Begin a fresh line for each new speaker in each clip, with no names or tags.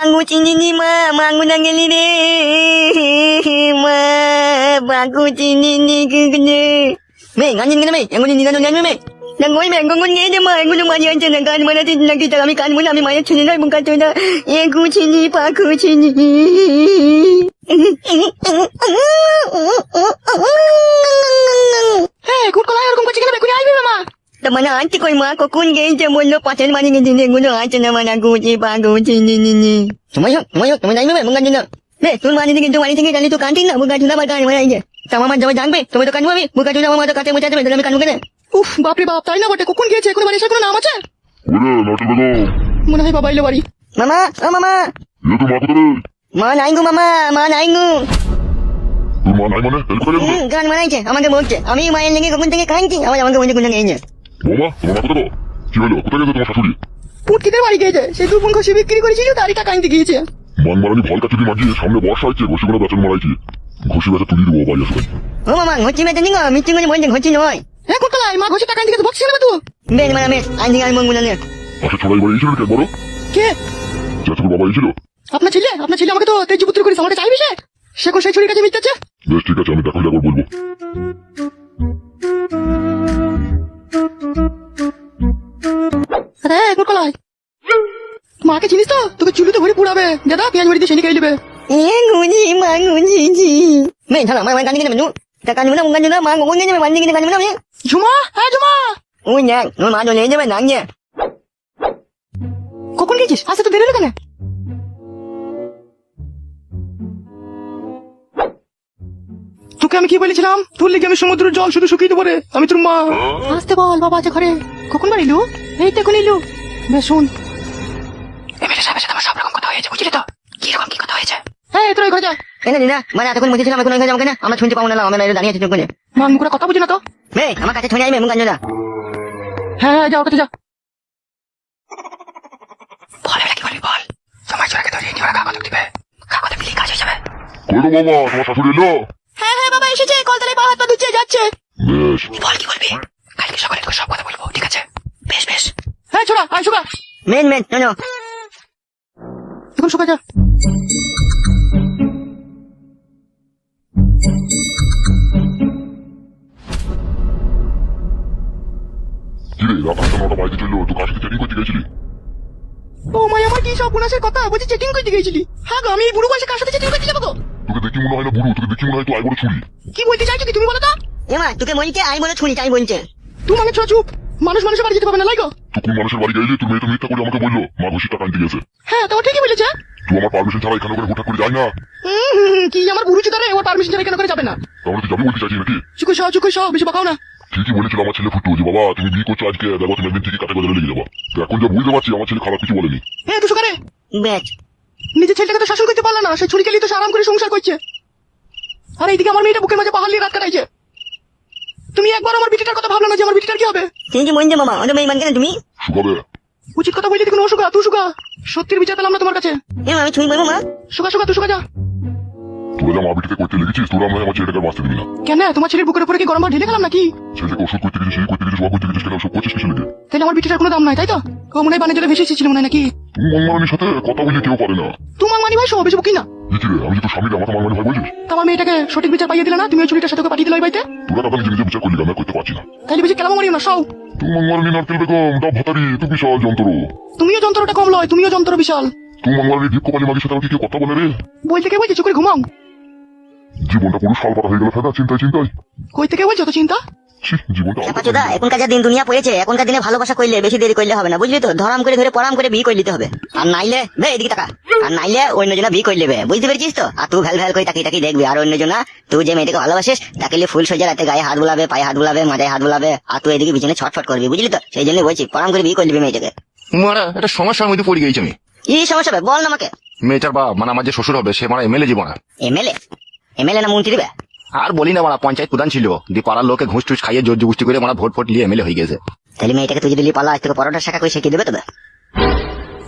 মাঙ্গু চিনি নি মা, মাঙ্গু না গেলি রে মা, মাঙ্গু চিনি নি গুগনে মে গান গেলে মে এগুলো নিগানো জানবে মে না গই মে গঙ্গন গিয়ে দে মা এগুলো মারি আনছে না গান মারাতে নাকি তার আমি কান বলে আমি মায়ের ছেলে নয় মুখ কাটে না এগু চিনি পাখু চিনি
হ্যাঁ কোন কলাই এরকম করছে কেন বেকুনি আইবে মামা
তা মানে আনতে কই মা কখন গেছে বললো পাশের মারি গেছে এগুলো আছে না মানে গুচি পাখু চিনি নি সময় হোক তুমি যাইবে মুখ কাটে না রে তোর মানি থেকে বাড়ি থেকে জানি তো কানটি না মুখ কাটে না বা গান মারাই গে তা আমার যাবে জানবে তুমি তো কানবো আমি মুখ কাটে আমার তো কাটে মোচা দেবে তাহলে আমি কানবো কেন
উফ বাপরে বাপ তাই না বটে কখন গিয়েছে এখন বাড়ি এসে কোনো নাম আছে মনে হয় বাবা এলো বাড়ি
মামা ও মামা মা নাই গো মামা মা নাই গো গান মারাইছে আমাকে বলছে আমি মায়ের লেগে কখন থেকে কানছি আমাকে বলছে কোন নিয়ে
পুটকিদের বাড়ি গিয়েছে সেই দু বোন খসি বিক্রি করেছিল তারই টাকা আনতে গিয়েছে
ও মামা ঘুরছি মেতে নিগো মিষ্টি করে বলছে ঘুরছি নয়
হ্যাঁ কোন কলাই মা ঘষে টাকা আনতে গেছে বকছি না তুই
বেন মানে আমি আনছি আমি মঙ্গুলা নে
কে আপনার ছেলে আমাকে তো তেজপুত্র করেছে আমাকে চাইবে সে কোন সেই ছুরির কাছে মিথ্যাচ্ছে
বেশ ঠিক আছে আমি দেখো একবার বলবো
আরে কোন কলাই মাকে চিনিস তো তোকে চুলিতে ভরে পুড়াবে দাদা পেঁয়াজ বাড়িতে সেনি খেয়ে নেবে
এ গুজি মা গুজি মে ছাড়া মা গান কিনে মেনু তা কান না মুঙ্গা না মা গোগন নিয়ে যাবে বান্দি কিনে কান না আমি
ঝুমা হ্যাঁ ঝুমা
ওই না ওর মা তো নিয়ে যাবে না নিয়ে
কখন গেছিস আসতে তো দেরি হলো কেন তোকে আমি কি বলেছিলাম তোর লিগে আমি সমুদ্রের জল শুধু শুকিয়ে দেবো রে আমি তোর মা আসতে বল বাবা আছে ঘরে কখন বাড়ি এলু এই তো এখন এলু বেশ শুন এমএলএ সাহেবের সাথে আমার সব রকম কথা হয়েছে বুঝলি তো কিরকম কি কথা হয়েছে হ্যাঁ তোর ঘরে যা
কেন দিনা মানে এতক্ষণ বসেছিলাম এখন ওখানে যাবো কেন আমরা শুনতে পাবো না আমরা দাঁড়িয়ে আছি ওখানে
মান মুখে কথা বুঝি না তো
মে আমার কাছে ছড়ে আইবে মুখ কান না
হ্যাঁ হ্যাঁ যাও কাছে যা বল এবার কি বলবি বল সময় চলে ধরে নিয়ে ওরা কাগজ দিবে কাগজে মিলি কাজ হয়ে যাবে হ্যাঁ হ্যাঁ বাবা এসেছে কলতলায় পা হাত পা ধুচ্ছে যাচ্ছে বল কি বলবি কালকে সকালে তোকে সব কথা বলবো ঠিক আছে বেশ বেশ হ্যাঁ ছোড়া আয় শোকা
মেন নো
এখন শোকা যা ও মাই আমার কি সব পুনাশের কথা বলছি চেটিং করতে গেছিলি হ্যাঁ গো আমি এই বুড়ো বয়সে কার সাথে চেটিং করতে যাবো গো কি বলতে চাইছো কি তুমি বলো তো
এমা তোকে বলছে আই বলে ছুরি তাই বলছে
তুই মানে ছোট চুপ মানুষের বাড়ি যেতে পারবে না লাইগো হ্যাঁ তো ঠিকই বলেছে কি আমার বুড়ো চিতারে ওর পারমিশন ছাড়া কেন করে যাবে না চুকো সব বেশি বাকাও না
ঠিকই বলেছিল আমার ছেলে ফুটু যে বাবা তুমি বিয়ে করছো আজকে দেখো তুমি একদিন থেকে কাটে বাজারে লেগে যাবা তো এখন যা বুঝতে পারছি আমার ছেলে খারাপ কিছু বলেনি
হ্যাঁ তুই সুকারে
বেচ
নিজের ছেলেটাকে তো শাসন করতে পারলা না সে ছুরি খেলি তো আরাম করে সংসার করছে আর এইদিকে আমার মেয়েটা বুকের মাঝে পাহাড় নিয়ে রাত কাটাইছে তুমি একবার আমার বিটিটার কথা ভাবলো না যে আমার বিটিটার কি হবে
তুমি কি বলছে মামা ওটা বেইমান কেন তুমি
শুকাবে
উচিত কথা বললি দেখুন অসুকা তুই সুকা সত্যির বিচার পেলাম না তোমার কাছে
এমা আমি ছুরি বলবো মা
সুকা তুই সুকা যা
তোরা যা মা বিটিতে করতে লেগেছিস তোরা আমার আমার ছেলেটাকে বাঁচতে দিবি না
কেন তোমার ছেলের বুকের উপরে কি গরম ঢেলে গেলাম নাকি
ছেলেকে ওষুধ করতে গেছিস সেই করতে গেছিস সব করতে গেছিস কেন সব করছিস কিছু লেগে
তাহলে আমার বিটিটার কোনো দাম নাই তাই তো ও মনে হয় বানে জলে ভেসে এসেছিল মনে হয় নাকি
তুমি মঙ্গলানির সাথে কথা বলে কেউ পারে না
তুই মাংমানি ভাই সব বেশি বকি না
রে আমি যে তোর স্বামী আমার মাঙ্গানি ভাই বলছিস
তোমার মেয়েটাকে সঠিক বিচার পাইয়ে দিলে না তুমি ওই ছুরিটার সাথে পাঠিয়ে দিলে ওই বাড়িতে
তোরা কথা নিজে বিচার করলি আমি করতে পারছি না
তাহলে বেশি কেলাম মারিও না সব
তুমি মঙ্গলানি নারকেল বেগম ডাব ভাতারি তুই বিশাল যন্ত্র
তুমিও যন্ত্রটা কম লয় তুমিও যন্ত্র বিশাল
তুমি মঙ্গলানি দীপ কপালি মাগির সাথে আমাকে কেউ কথা বলে রে
বই থেকে বলছি চুকুরে ঘুমাও
জীবনটা পুরো সাল পাতা হয়ে গেল ফায়দা চিন্তায়
কই থেকে বলছো তো চিন্তা
জীবনটা এখনকার যা দিন দুনিয়া পড়েছে এখনকার দিনে ভালোবাসা করলে বেশি দেরি করলে হবে না বুঝলি তো ধরাম করে ধরে পরাম করে বিয়ে করে নিতে হবে আর নাইলে বে এদিকে টাকা আর নাইলে অন্য জনা বিয়ে করে নেবে বুঝতে পেরেছিস তো আর তুই ভ্যাল করে তাকিয়ে দেখবি আর অন্য জনা তুই যে মেয়েটাকে ভালোবাসিস তাকে ফুল সোজা রাতে গায়ে হাত বুলাবে পায়ে হাত বুলাবে মাথায় হাত বুলাবে আর তুই এদিকে বিছানে ছটফট করবি বুঝলি তো সেই জন্য বলছি পরাম করে বিয়ে করে নিবি মেয়েটাকে
মারা একটা সমস্যার মধ্যে পড়ে গেছি আমি
কি সমস্যা হবে বল না আমাকে
মেয়েটার বাপ মানে আমার যে শ্বশুর হবে সে মানে এমএলএ জীবন
এমএলএ না মন্ত্রী দিবে
আর বলি না মারা পঞ্চায়েত প্রধান ছিল দিয়ে পাড়ার লোকে ঘুষ টুস খাইয়ে জোর জবস্তি করে মারা ভোট নিয়ে এমএলএ হয়ে গেছে
তাহলে মেয়েটাকে তুই যদি পালা আজ থেকে পরোটার শাখা করে শিখিয়ে দেবে তবে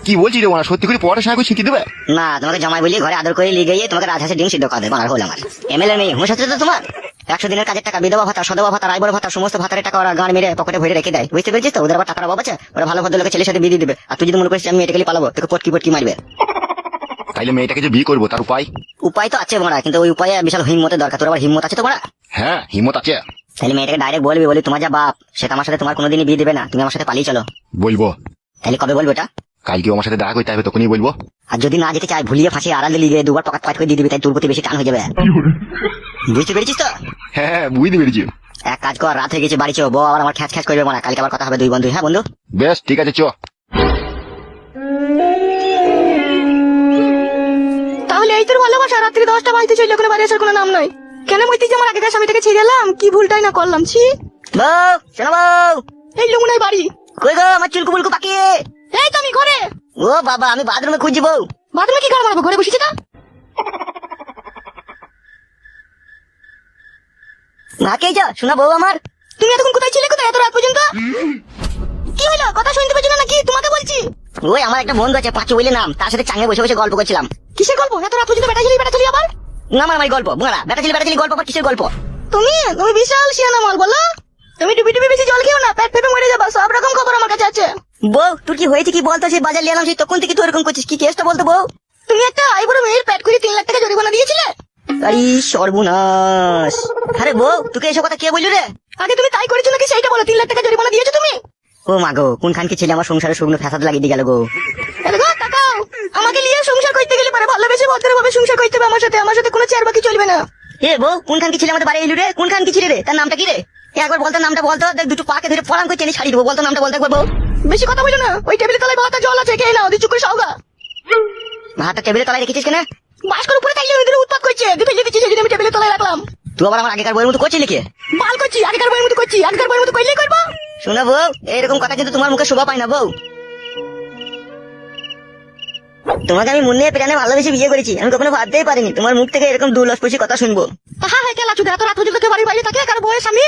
কি বলছি রে মারা সত্যি করে পড়াটা সাথে শিখিয়ে দেবে
না তোমাকে জামাই বলি ঘরে আদর করে লিয়ে গিয়ে তোমাকে রাজহাঁসের ডিম সিদ্ধ খাওয়াবে মার হল আমার এমএলএ মেয়ে হুঁশ আছে তো তোমার 100 দিনের কাজের টাকা বিধবা ভাতা সদবা ভাতা রায়বর ভাতা সমস্ত ভাতারের টাকা ওরা গান মেরে পকেটে ভরে রেখে দেয় বুঝতে পেরেছিস তো ওদের আবার টাকার অভাব আছে ওরা ভালো ভদ্রলোকের ছেলের সাথে বিয়ে দিবে আর তুই যদি মনে করিস আমি মেয়েটাকে পালাবো তোকে পটকি মারবে
তাইলে মেয়েটাকে যে বিয়ে করবো তার উপায়?
উপায় তো আছে বড়া, কিন্তু ওই উপায়ে বিশাল হিম্মতের দরকার। তোর আবার হিম্মত আছে তো বড়া?
হ্যাঁ হিম্মত আছে।
তাহলে মেয়েটাকে ডাইরেক্ট বলবি, বলি তোমার যা বাপ সে আমার সাথে তোমার কোনোদিনই বিয়ে দেবে না, তুমি আমার সাথে পালিয়ে চলো।
বলবো।
তাহলে কবে বলবো এটা?
কালকে আমার সাথে দেখা করতে হবে, তখনই বলবো।
আর যদি না যেতে চাই, ভুলিয়ে ফাঁসিয়ে আড়ালে লিগে দুবার পকাত পকাত করে দিয়ে দিবি, তাই তোর প্রতি বেশি টান হয়ে যাবে। বুঝতে পেরেছিস তো?
হ্যাঁ বুঝতে পেরেছি।
এক কাজ কর, রাত হয়ে গেছে, বাড়ি চো, বউ আবার আমার খ্যাচ খ্যাচ করবে না, কালকে আবার কথা হবে দুই বন্ধু। হ্যাঁ বন্ধু?
বেশ ঠিক আছে চ।
তাহলে এই তোর ভালোবাসা রাত্রি 10টা বাজতে চললে কোনো বাড়ি আসার কোনো নাম নাই। কেন বলতে যে আমার আগেকার স্বামীটাকে ছেড়ে এলাম, কি ভুলটাই না করলাম। ছি
বউ, শোনো বউ।
এই লুমুনাই বাড়ি।
কই গো আমার চুলকু বুলকু পাকিয়ে?
এই তো আমি ঘরে।
ও বাবা, আমি বাথরুমে খুঁজছি বউ।
বাথরুমে কি গাড় মারবো, ঘরে বসেছি না।
ভাকে যা শোনা বউ আমার।
তুমি এতক্ষণ কোথায় ছিলে, কোথায় এত রাত পর্যন্ত? কি হলো, কথা শুনতে পাচ্ছ না নাকি? তোমাকে বলছি।
ওই আমার একটা বন্ধু আছে পাঁচু বলে নাম, তার সাথে চাঙে বসে বসে গল্প করছিলাম।
কিসের গল্প? এত রাত পর্যন্ত বেটা ছিলি আবার?
না আমার গল্প বড়া, বেটা ছেলে গল্প আবার কিসের গল্প?
তুমি তুমি বিশাল শিয়ানা মাল বলো। তুমি ডুবি ডুবি বেশি জল খেও না, পেট ফেপে মরে যাবা। সব রকম খবর আমার কাছে আছে।
বউ তোর কি হয়েছে কি বলতো? সেই বাজার লিয়ে এলাম, সেই তখন থেকে তুই এরকম করছিস, কি কেসটা বলতো বউ?
তুমি একটা আইবুড়ো মেয়ের পেট করে 3 লাখ টাকা জরিমানা দিয়েছিলে।
আরে সর্বনাশ! আরে বউ তোকে এসব কথা কে বললো রে?
আগে তুমি তাই করেছো নাকি সেইটা বলো। 3 লাখ টাকা জরিমানা দিয়েছো তুমি।
ও মা গো, কোনখান কি ছেলে আমার সংসারে শুকনো ফ্যাসাদ লাগিয়ে দিয়ে গেল গো।
আরে গো তাকাও, আমাকে নিয়ে সংসার করতে গেলে পারে ভালোবেসে ভদ্রভাবে সংসার করতে হবে আমার সাথে। আমার সাথে কোনো চেয়ার বাকি চলবে না।
এ বউ, কোনখান কি ছেলে আমাদের বাড়ি এলু রে? কোনখান কি ছেলে রে? তার নামটা কি রে? একবার বলতো নামটা বলতো, দেখ দুটো পাকে ধরে পড়াম করে টেনে ছাড়িয়ে দেবো। বলতো নামটা বলতে একবার বউ।
বেশি কথা বলো না। ওই টেবিলের তলায় ভাতটা জল আছে, খেয়ে নাও। চুপ করে খাওগা।
ভাতটা টেবিলে তলায় রেখেছিস কেন?
বাস্কর উপরে থাকলে ওদের উৎপাত করছে, ফেলে দিচ্ছি সেদিন আমি টেবিলের তলায় রাখলাম।
তুই আবার আমার আগেকার বইয়ের মতো করছিলি কি?
বাল করছি, আগেকার বইয়ের মতো করছি। আগেকার বইয়ের মতো করলেই করবো।
শোনা বউ, এরকম কথা কিন্তু তোমার মুখে শোভা পায় না বউ। তোমাকে আমি মনে প্রাণে ভালোবেসে বিয়ে করেছি, আমি কখনো ভাবতেই পারিনি তোমার মুখ থেকে এরকম দুলস্পর্শী কথা শুনবো।
হ্যাঁ হ্যাঁ, কেলা চুদা, এত রাত পর্যন্ত কেউ বাড়ির বাইরে থাকে? কারো বউয়ের স্বামী?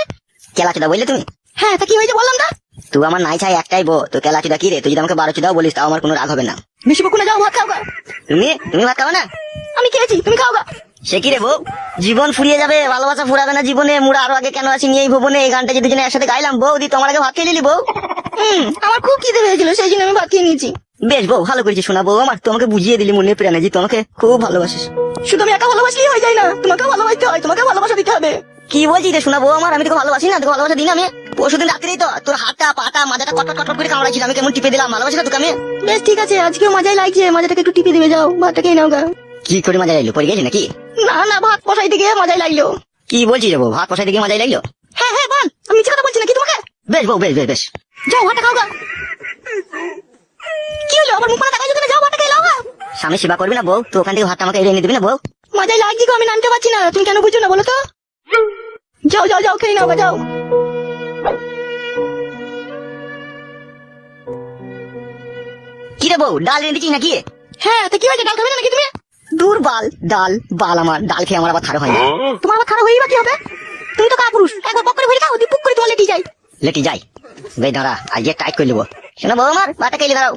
কেলাচুদা বললে তুমি?
হ্যাঁ, তা কি হয়েছে বললাম না?
তুই আমার নাই চাই একটাই বউ, তো কেলাচুদা কি রে? তুই যদি আমাকে 12 চুদাও বলিস তাও আমার কোনো রাগ হবে না।
বেশি বকুনে যাও, ভাত খাওগা।
তুমি ভাত খাও না?
আমি খেয়েছি, তুমি খাওগা।
সে কি রে বউ, জীবন ফুরিয়ে যাবে, ভালোবাসা ফুরাবে না জীবনে। মুড়া আরো আগে কেন আসি নিয়ে এই ভুবনে? এই গানটা যদি দুজনে একসাথে গাইলাম বউ, দি তোমার আগে ভাত খেয়ে নিলি বউ।
আমার খুব খিদে পেয়েছিল, সেই জন্য আমি ভাত খেয়ে নিয়েছি।
বেশ বউ, ভালো করেছিস শোনা বউ আমার। তোমাকে বুঝিয়ে দিলি মনে প্রাণে যে তোমাকে খুব ভালোবাসিস।
শুধু আমি একা ভালোবাসলেই হয়ে যায় না, তোমাকেও ভালোবাসতে হয়, তোমাকে ভালোবাসা দিতে হবে।
কি বলছিস রে শোনা বউ আমার? আমি তোকে ভালোবাসি না? তোকে ভালোবাসা দিন আমি? পরশুদিন রাত্রেই তো তোর হাতটা পাটা মাথাটা কটকট কটকট করে কামড়াইছিল, আমি কেমন টিপে দিলাম। ভালোবাসি না তোকে আমি?
বেশ ঠিক আছে, আজকেও মজাই লাগছে। মজাটাকে একটু টিপে দিবে, যাও ভাতটা খেয়ে নাও গা।
কি করে মজা লাগলো? পড়ে গেছি নাকি?
না না, ভাত বসাইতে গিয়ে মজাই লাগলো।
কি বলছিস রে বউ? ভাত কষাই দিকে মজাই লাগলো?
হ্যাঁ হ্যাঁ বল, আমি মিথ্যে কথা বলছি নাকি তোমাকে?
বেশ বউ, বেশ বেশ বেশ।
যাও ভাতটা খাও গা। কি হলো, আবার মুখ পানা দেখাই যদি? যাও ভাতটা খেয়ে নাও গা।
স্বামী সেবা করবি না বউ? তো ওখান থেকে ভাতটা আমাকে এনে দিবি না বউ?
মজাই লাগছে গো, আমি নামতে পারছি না। তুমি কেন বুঝছো না বলো তো? যাও যাও যাও, খেয়ে নাও গা, যাও।
কি রে বউ, ডাল এনে দিচ্ছিস নাকি?
হ্যাঁ, তা কি হয়েছে, ডাল খাবে না নাকি তুমি?
দূর বাল, ডাল বাল, আমার ডাল খেয়ে আমার আবার থারো হয় না।
তোমার আবার খারাপ হয়েই বা কি হবে? তুমি তো কাপুরুষ, একবার বক করে ভরে খাও, পুক করে তোমার লেটি যাই।
লেটি যাই বেশ, দাঁড়া আজকে টাইট করে নেবো। শোনো বউ আমার, ভাতটা খেয়ে দাঁড়াও।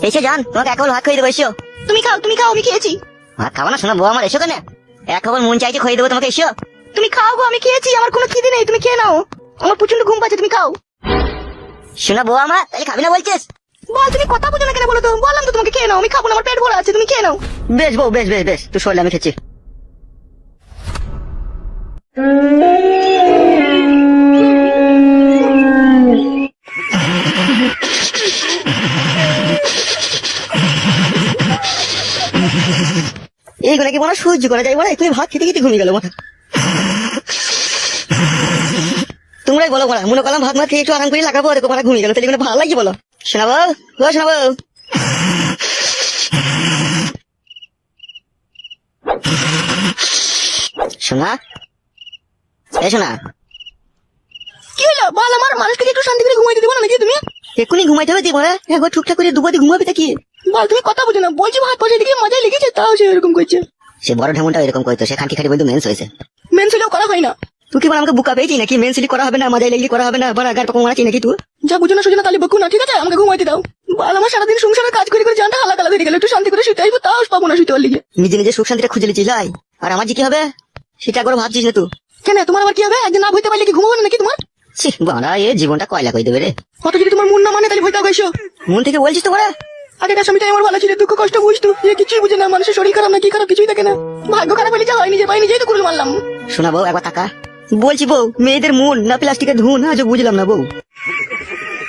এসে যান, তোমাকে এক ভাত খাইয়ে দেবো, এসো।
তুমি খাও, আমি খেয়েছি।
ভাত খাবো না শোনো বউ আমার? এসো কেন? এক খবর মন চাইছে খাইয়ে দেবো তোমাকে, এসো।
তুমি খাও গো, আমি খেয়েছি। আমার কোনো খিদে নেই, তুমি খেয়ে নাও। আমার প্রচন্ড ঘুম পাচ্ছে, তুমি খাও।
শোনো বউ আমার, তাহলে খাবি না বলছিস?
বল, তুমি কথা বুঝো না কেন বলো তো? বললাম তো তোমাকে খেয়ে নাও। আমি খাবো না, আমার পেট ভরা আছে, তুমি খেয়ে নাও।
বেশ বউ, বেশ বেশ বেশ, তুই শরীর আমি খেয়েছি। এইগুলো কি মনে সহ্য করা যায় বলে? তুই ভাত খেতে খেতে ঘুমিয়ে গেল মাথা। তোমরাই বলো বলা, মনে করলাম ভাত খেয়ে একটু আরাম করে লাগাবো, দেখো মাথা ঘুমিয়ে গেল। তাহলে কোনো ভালো লাগছে বলো? শোনাবো ও শোনাবো। শোনা এ শোনা,
কি হলো বল? আমার মানুষকে একটু শান্তি করে ঘুমাইতে দেবো না নাকি তুমি?
এক্ষুনি ঘুমাইতে হবে দিব না? একবার টুকটাক করে দুবাদি ঘুমাবি তা কি?
বল, তুমি কথা বুঝো না। বলছি ভাত বসে দিকে মজাই লেগেছে, তাও সে এরকম করছে।
সে বড় ঢেমনটা এরকম করতো, সে খাঁটি খাঁটি বলতো মেন্স হয়েছে।
মেন ছিলেও করা হয় না।
তুই কি বল আমাকে বুকা পেয়েছি নাকি? মেন্সিলি করা হবে না, মজাই লাগলি করা হবে না, বড় আগার পকম মারাচ্ছি নাকি তুই?
যা বুঝো না সুঝো না তাহলে বকু না, ঠিক আছে? আমাকে ঘুমাইতে দাও। বল, আমার সারাদিন সংসারের কাজ করে করে জানটা হালাকালা হয়ে গেল। একটু শান্তি করে শুতে আসবো, তাও পাবো না শুতে লিগে।
নিজে নিজে সুখ শান্তিটা খুঁজে লিছিস লাই, আর আমার যে কি হবে সেটা একবার ভাবছিস না তুই?
কেন, তোমার আবার কি হবে? একদিন না হইতে পারলে কি ঘুমাবো না নাকি তোমার?
ছি বাড়া, এ জীবনটা কয়লা কই দেবে রে।
কত যদি তোমার মন না মানে তাহলে ভয় দাও গাইছো।
মন থেকে বলছিস তো বড়া?
আগেকার স্বামীটাই আমার ভালো ছিল, দুঃখ কষ্ট বুঝতো, এ কিছুই বুঝে না, মানুষের শরীর খারাপ না কি খারাপ কিছুই দেখে না। ভাগ্য খারাপ হলে যা হয় নিজের পায়ে নিজেই তো কুড়ুল মারলাম।
শোনা বউ, একবার টাকা বলছি বউ, মেয়েদের মন না প্লাস্টিকের ধুন, আজও বুঝলাম না বউ।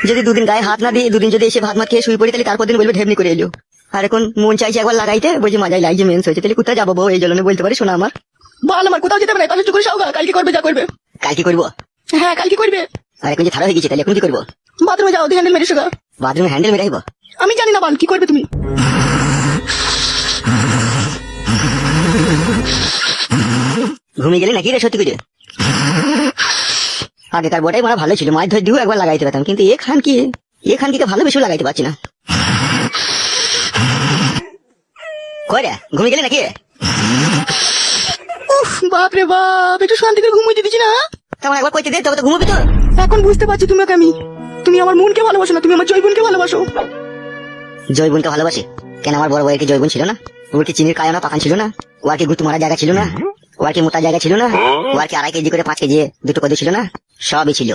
যদি দুদিন গায়ে হাত না দিয়ে দুদিন যদি এসে ভাত মাত খেয়ে শুয়ে পড়ি তাহলে তারপর দিন বলবে ঢেমনি করে এলো। আর এখন মন চাইছে একবার লাগাইতে, বলছি মাজাই লাগছে মেন্স হয়েছে, তাহলে কোথায় যাবো বউ? এই জন্য বলতে পারি শোনা আমার।
ভালো আমার কোথাও যেতে হবে না, তাহলে চুকুরে সাউগা কালকে করবে যা করবে।
কাল কি করবো?
হ্যাঁ কালকে করবে।
আর এখন যে থারা হয়ে গেছে তাহলে এখন কি করবো?
বাথরুমে যাও, দিয়ে হ্যান্ডেল মেরে শোগা।
বাথরুমে হ্যান্ডেল মেরাইবো?
আমি জানি না বাল কি করবে তুমি।
ঘুমিয়ে গেলে নাকি রে সত্যি করে? আগেকার বটাই মারা ভালো ছিল, মাছ ধরে দিও একবার লাগাইতে পারতাম, কিন্তু এখান কি ভালোবেসে লাগাইতে পারছি না। কই রে, ঘুমিয়ে গেলে নাকি?
উফ বাপ রে বাপ, একটু শান্তি করে ঘুমোইতে দিচ্ছি না।
তেমন একবার কইতে দে, তবে তো ঘুমোবি তো।
এখন বুঝতে পারছি তোমাকে আমি। তুমি আমার মনকে ভালোবাসো না, তুমি আমার জৈবনকে ভালোবাসো।
জয়বনকে ভালোবাসে কেন? আমার বড় ভাইয়ের কি জয়বন ছিল না? ওর কি চিনির কায়না পাকান ছিল না? ও আর কি গুতু মারা জায়গা ছিল না? ও আর কি মোটা জায়গা ছিল না? ও আর কি 2.5 কেজি করে 5 কেজি দুটো কদু ছিল না? সবই ছিল।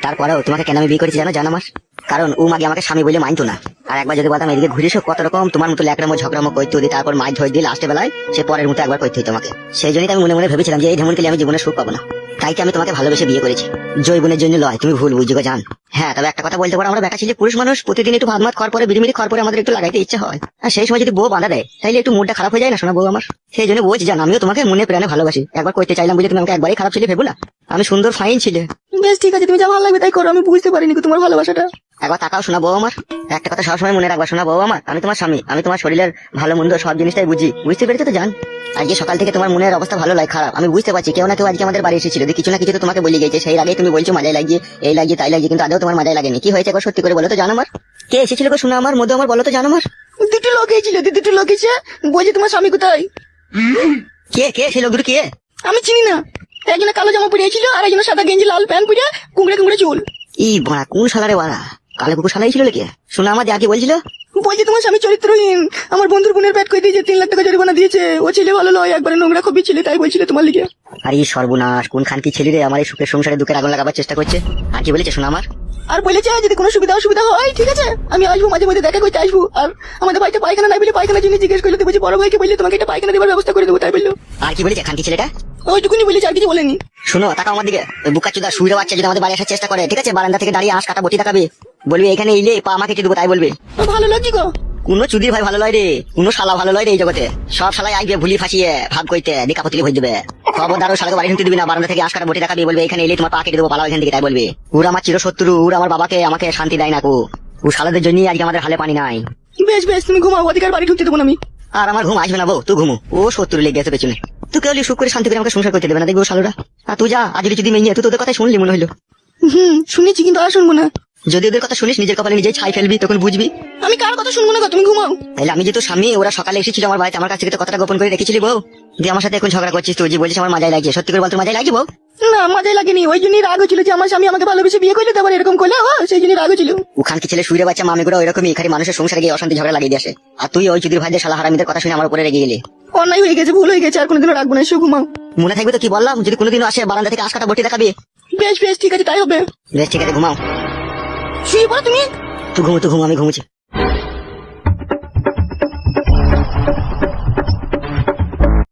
তারপরেও তোমাকে কেন আমি বিয়ে করেছি জানো? জানো আমার কারণ ও মাগে আমাকে স্বামী বলে মানতো না। আর একবার যদি বলতাম এদিকে ঘুরে এসো, কত রকম তোমার মতো ল্যাকড়ামো ঝগড়ামো করতে দিই, তারপর মাছ ধরে দিয়ে লাস্টে বেলায় সে পরের মতো একবার করতে তোমাকে। সেই জন্যই আমি মনে মনে ভেবেছিলাম যে এই ঢেমন খেলে আমি জীবনে সুখ পাবো না, তাই কি আমি তোমাকে ভালোবেসে বিয়ে করেছি। জৈবনের জন্য লয়, তুমি ভুল বুঝো জান। হ্যাঁ তবে একটা কথা বলতে পারো, আমরা বেটা ছিল পুরুষ মানুষ, প্রতিদিন একটু ভাত মাত খাওয়ার পরে বিড়িমিড়ি খাওয়ার পরে আমাদের একটু লাগাইতে ইচ্ছা হয়। আর সেই সময় যদি বউ বাঁধা দেয় তাহলে একটু মুডটা খারাপ হয়ে যায় না শোনা বউ আমার? সেই জন্য বলছি জান, আমিও তোমাকে মনে প্রাণে ভালোবাসি। একবার করতে চাইলাম বুঝে তুমি আমাকে একবারই খারাপ ছিলে ভেবো না। আমি সুন্দর ফাইন ছিলে।
বেশ ঠিক আছে, তুমি যা ভালো লাগবে তাই করো, আমি বুঝতে পারিনি তোমার ভালোবাসাটা।
একবার তাকাও শোনা বউ আমার, একটা কথা সবসময় মনে রাখবা শোনা বউ আমার, আমি তোমার স্বামী, আমি তোমার শরীরের ভালো মন্দ সব জিনিসটাই বুঝি। বুঝতে পেরেছো তো জান? আজকে সকাল থেকে তোমার মনের অবস্থা ভালো লাগে খারাপ আমি বুঝতে পারছি। কেউ না কেউ আজকে আমাদের বাড়ি এসেছিল, কিছু না কিছু তো তোমাকে বলে গেছে। সেই আগে তুমি বলছো মজাই লাগছে, এই লাগছে তাই লাগছে, কিন্তু আদৌ তোমার মজাই লাগেনি। কি হয়েছে একবার সত্যি করে বলো তো জানো আমার? কে এসেছিল গো শোনা আমার মধ্যে আমার, বলো তো জানো আমার?
দুটো লোক এসেছিল, দুটো লোক এসে বলছি তোমার স্বামী কোথায়।
কে সেই লোক দুটো কে?
আমি চিনি না, একজনে কালো জামা পরিয়েছিল আর একজনে সাদা গেঞ্জি লাল প্যান্ট পরে কুংড়ে কুংড়ে চুল।
ই বাড়া, কোন শালারে বাড়া? কালো কুকুর শালাই ছিল নাকি? শোনা আমার আগে বলছিল
বলছি তোমার স্বামী চরিত্রহীন, আমার বন্ধুর বোনের পেট করে দিয়েছে, 3 লাখ টাকা জরিমানা দিয়েছে। ও ছেলে ভালো নয়, একবারে নোংরা খুবই ছেলে, তাই বলছিল তোমার লিগে।
আর এই সর্বনাশ, কোন খান কি ছেলে রে আমার এই সুখের সংসারে দুঃখের আগুন লাগাবার চেষ্টা করছে। আর কি বলেছে শোনা আমার?
আর বলেছে যদি কোনো সুবিধা অসুবিধা হয় ঠিক আছে আমি আসবো, মাঝে মধ্যে দেখা করতে আসবো। আর আমাদের বাড়িতে পায়খানা নাই বলে পায়খানার জন্য জিজ্ঞেস করলে বলছি বড় ভাইকে বললে তোমাকে একটা পায়খানা দেওয়ার ব্যবস্থা করে দেবো, তাই বললো।
আর কি বলেছে খান কি ছেলেটা?
ওইটুকুনি বলেছে, আর কিছু বলেনি।
শোনো তাকাও আমার দিকে, ওই বুকা চুদা শুয়ে বাচ্চা যদি আমাদের বাড়ি আসার চেষ্টা করে, ঠিক আছে, বারান্দা থেকে দাঁড়িয়ে আঁশ কাটা বটি দেখাবে, বলবে এখানে এলে পা আমাকে কেটে দেবো, তাই বলবে।
ভালো লাগছে গো।
কোনো চুদির ভাই ভালো লয় রে, কোনো শালা ভালো লয় রে এই জগতে। সব শালাই আইবে ভুলি ফাঁসিয়ে ভাব কইতে দেখা পতিলে ভরে দেবে। খবরদার শালাকে বাড়ি ঢুকতে দিবি না, বারান্দা থেকে আঁশ কাটা বটি দেখাবি, বলবে এখানে এলে তোমার পা কেটে দেবো, পালাও এখান থেকে, তাই বলবে। ওরা আমার চিরশত্রু, ওরা আমার বাবাকে আমাকে শান্তি দেয় না কো। ও শালাদের জন্যই আজকে আমাদের হালে পানি নাই।
বেশ বেশ তুমি ঘুমাও, অধিকার বাড়ি ঢুকতে দেবো না আমি।
আর আমার ঘুম আসবে না বউ, তুই ঘুমো। ও শত্রু লেগে গেছে পেছনে, তুই কেউ সুখ করে শান্তি করে আমাকে সংসার করতে দেবে না, দেখবি ও শালুরা। আর তুই যা, আজ যদি মেয়ে তুই তোদের কথা শুনলি মনে হলো।
শুনেছি কিন্তু আর শুনবো না।
যদি ওদের কথা শুনিস নিজের কপালে নিজেই ছাই ফেলবি, তখন বুঝবি।
আমি কার কথা শুনবো না গো, তুমি ঘুমাও।
তাহলে আমি যে তোর স্বামী, ওরা সকালে এসেছিল আমার বাড়িতে, আমার কাছ থেকে তো কথাটা গোপন করে রেখেছিলি বউ, দিয়ে আমার সাথে এখন ঝগড়া করছিস তুই, যে বলছিস আমার মজাই লাগছে। সত্যি করে বল তোর মজাই লাগছে বউ?
না মজাই লাগেনি, ওই জন্যই রাগ হচ্ছিল যে আমার স্বামী আমাকে ভালোবেসে বিয়ে করলে তারপর এরকম করলে, সেই জন্য রাগ হচ্ছিল।
ওখান কি ছেলে শুয়ে বাচ্চা মামি করে ওইরকমই খালি মানুষের সংসারে গিয়ে অশান্তি ঝগড়া লাগিয়ে দিয়ে আসে। আর তুই ওই চুদির ভাইদের শালা হারামিদের কথা শুনে আমার উপরে রেগে গেলি।
অন্যায় হয়ে গেছে, ভুল হয়ে গেছে, আর কোনোদিনও রাখবো না, এসে ঘুমাও।
মনে থাকবে তো কি বললাম? যদি কোনোদিনও আসে বারান্দা থেকে আঁশ কাটা বটি দেখাবি।
বেশ বেশ ঠিক আছে তাই হবে।
বেশ ঠিক আছে, ঘুমাও।
শুয়ে পড়ো তুমি।
তুই ঘুমো, আমি ঘুমোচ্ছি।